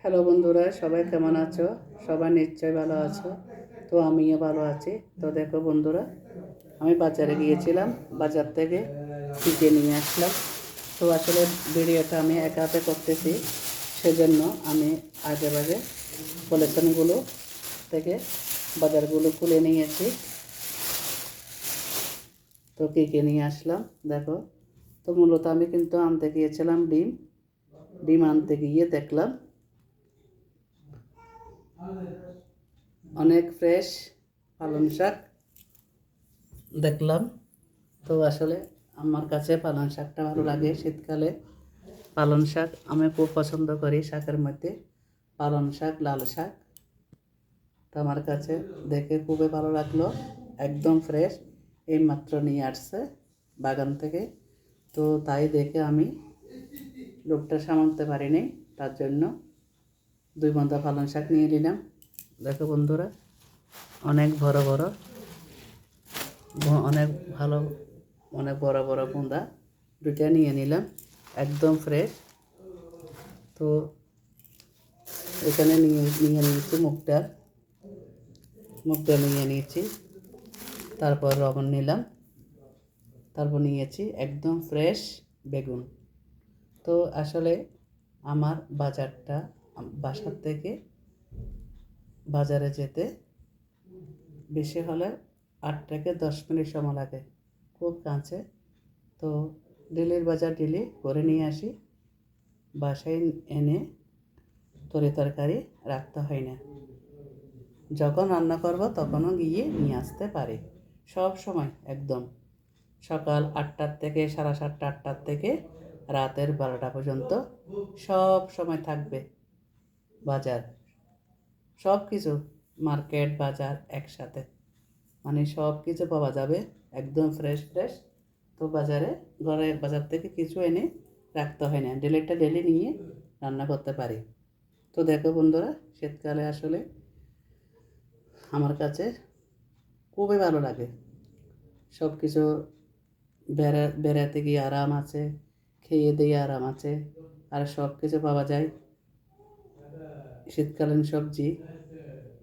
Hello বন্ধুরা, সবাই কেমন আছো? সবাই নিশ্চয়ই ভালো আছো। তো আমিও ভালো আছি। তো দেখো বন্ধুরা, আমি বাজারে গিয়েছিলাম, বাজার থেকে কী নিয়ে আসলাম। তো আসলে ভিডিওটা আমি একা হাতে করতেছি, সেজন্য আমি আগে ভাগে পলিথিনগুলো থেকে বাজারগুলো খুলে নিয়েছি। তো কী নিয়ে আসলাম দেখো। তো মূলত আমি কিন্তু আনতে গিয়েছিলাম ডিম আনতে গিয়ে দেখলাম অনেক ফ্রেশ পালং শাক দেখলাম। তো আসলে আমার কাছে পালং শাকটা ভালো লাগে। শীতকালে পালং শাক আমি খুব পছন্দ করি। শাকের মধ্যে পালং শাক, লাল শাক। তো আমার কাছে দেখে খুবই ভালো লাগলো, একদম ফ্রেশ, এইমাত্র নিয়ে আসছে বাগান থেকে। তো তাই দেখে আমি লোকটা সামলাতে পারিনি, তার জন্য 2 বন্ধা পালং শাক নিয়ে নিলাম। দেখো বন্ধুরা, অনেক বড় বড়, অনেক ভালো, অনেক বড় বড় বুঁদা 2টা নিয়ে নিলাম, একদম ফ্রেশ। তো এখানে নিয়ে নিয়েছি মুগটা নিয়ে নিয়েছি, তারপর লবণ নিলাম, তারপর নিয়েছি একদম ফ্রেশ বেগুন। তো আসলে আমার বাসার থেকে বাজারে যেতে বেশি হলে 8 থেকে 10 মিনিট সময় লাগে, খুব কাছে। তো ডেলির বাজার ডেলি করে নিয়ে আসি, বাসায় এনে তরকারি রাখতে হয় না। যখন রান্না করব তখনও গিয়ে নিয়ে আসতে পারি। সব সময় একদম সকাল 8টার থেকে 7:30, 8টার থেকে রাতের 12টা পর্যন্ত সব সময় থাকবে বাজার। সব কিছু, মার্কেট বাজার একসাথে, মানে সব কিছু পাওয়া যাবে একদম ফ্রেশ ফ্রেশ। তো বাজার থেকে কিছু এনে রাখতে হয় না, ডেলি নিয়ে রান্না করতে পারি। তো দেখো বন্ধুরা, শীতকালে আসলে আমার কাছে খুবই ভালো লাগে। সব কিছু বেড়াতে গিয়ে আরাম আছে, খেয়ে দিয়ে আরাম আছে, আর সব কিছু পাওয়া যায়, শীতকালীন সবজি।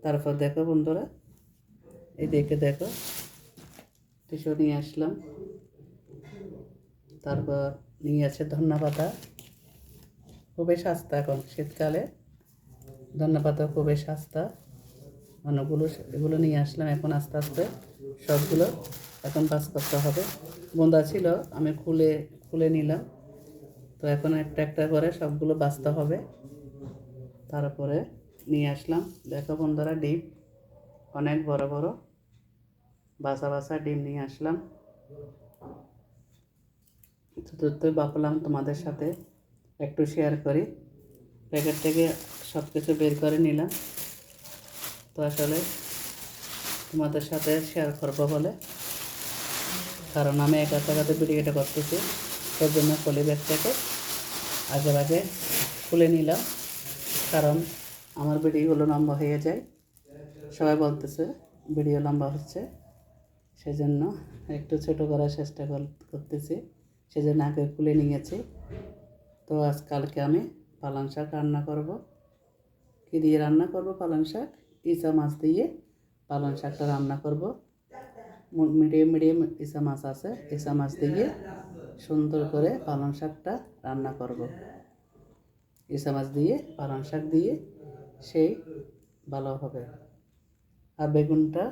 তারপর দেখো বন্ধুরা, এই দেখো টিস্যু নিয়ে আসলাম। তারপর নিয়ে আছে ধন্যপাতা, খুবই সস্তা এখন শীতকালে, ধন্যপাতা খুবই সস্তা। এগুলো নিয়ে আসলাম। এখন আস্তে আস্তে সবগুলো এখন কাজ করতে হবে। বোঁদা ছিল, আমি খুলে নিলাম। তো এখন একটা একটা করে সবগুলো বাছতে হবে। তারপরে নিয়ে আসলাম, দেখো বন্ধুরা, ডিম, অনেক বড় বড় বাছা ডিম নিয়ে আসলাম। তো ভাবলাম তোমাদের সাথে একটু শেয়ার করি। প্যাকেট থেকে সব কিছু বের করে নিলাম। তো আসলে তোমাদের সাথে শেয়ার করবো বলে, কারণ আমি একা টাকাতে ভিডিওটা করতেছি, সেই জন্য পলি ব্যাগটাকে আগে খুলে নিলাম। কারণ আমার ভিডিওগুলো লম্বা হয়ে যায়, সবাই বলতেছে ভিডিও লম্বা হচ্ছে, সেজন্য একটু ছোটো করার চেষ্টা করতেছি, সেজন্য আগে খুলে নিয়েছি। তো কালকে আমি পালং শাক রান্না করব। কী দিয়ে রান্না করব? পালং শাক, ইচা মাছ দিয়ে পালং শাকটা রান্না করব। মিডিয়াম ইচা মাছ আছে, ইচা মাছ দিয়ে সুন্দর করে পালং শাকটা রান্না করব। ইচা মাছ দিয়ে পালং শাক দিয়ে সেই ভালো হবে। আর বেগুনটা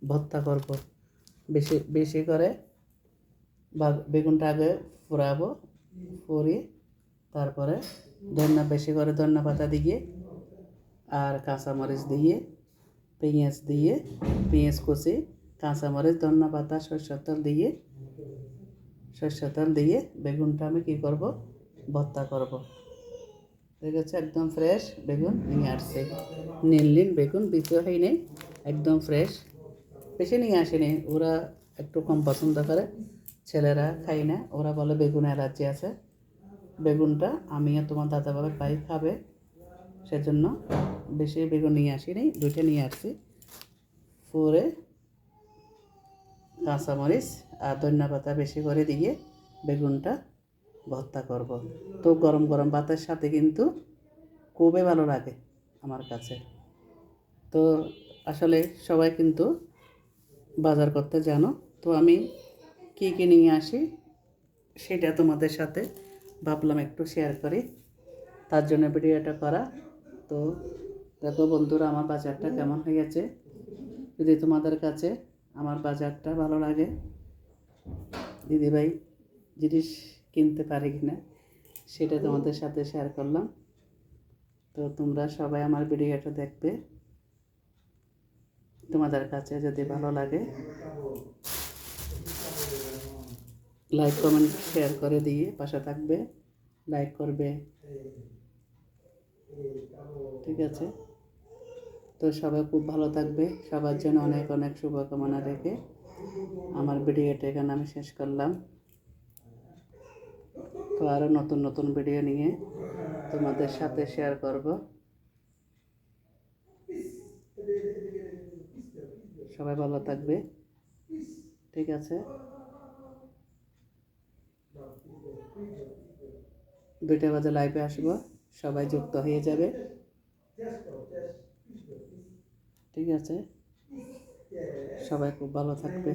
ভর্তা করব বেশি বেশি করে। বেগুনটা আগে পোড়াবো, পুড়িয়ে তারপরে বেশি করে ধনিয়া পাতা দিয়ে আর কাঁচামরিচ দিয়ে, পেঁয়াজ কুচি, কাঁচামরিচ, ধনিয়া পাতা, সরষের তেল দিয়ে বেগুনটা আমি কী করব? ভর্তা করব। ঠিক আছে, একদম ফ্রেশ বেগুন নিয়ে আসছে, নীল বেগুন, বিক্রি হয়নি, একদম ফ্রেশ। বেশি নিয়ে আসেনি, ওরা একটু কম পছন্দ করে, ছেলেরা খাই না, ওরা বলে বেগুন অ্যালার্জি আছে। বেগুনটা আমি আর তোমার দাদাবাবু পাই খাবে, সেজন্য বেশি বেগুন নিয়ে আসিনি, 2টা নিয়ে আসছি। পরে কাঁচামরিচ আর ধনিয়া পাতা বেশি করে দিয়ে বেগুনটা ভর্তা করব। তো গরম গরম ভাতের সাথে কিন্তু খুবই ভালো লাগে আমার কাছে। তো আসলে সবাই কিন্তু বাজার করতে জানো। তো আমি কী কী নিয়ে আসি সেটা তোমাদের সাথে ভাবলাম একটু শেয়ার করি, তার জন্য ভিডিওটা করা। তো দেখো বন্ধুরা, আমার বাজারটা কেমন হয়ে গেছে। যদি তোমাদের কাছে আমার বাজারটা ভালো লাগে, দিদিভাই জিনিস কিনতে পারে কি না সেটা তোমাদের সাথে শেয়ার করলাম। তো তোমরা সবাই আমার ভিডিওটা দেখবে, তোমাদের কাছে যদি ভালো লাগে লাইক কমেন্ট শেয়ার করে দিয়ে পাশে থাকবে, লাইক করবে, ঠিক আছে। তো সবাই খুব ভালো থাকবে, সবার জন্য অনেক অনেক শুভকামনা রেখে আমার ভিডিওটা এখানে আমি শেষ করলাম। তো আরও নতুন নতুন ভিডিও নিয়ে তোমাদের সাথে শেয়ার করব। সবাই ভালো থাকবে, ঠিক আছে। 2টা বাজে লাইভে আসবো, সবাই যুক্ত হয়ে যাবে, ঠিক আছে। সবাই খুব ভালো থাকবে।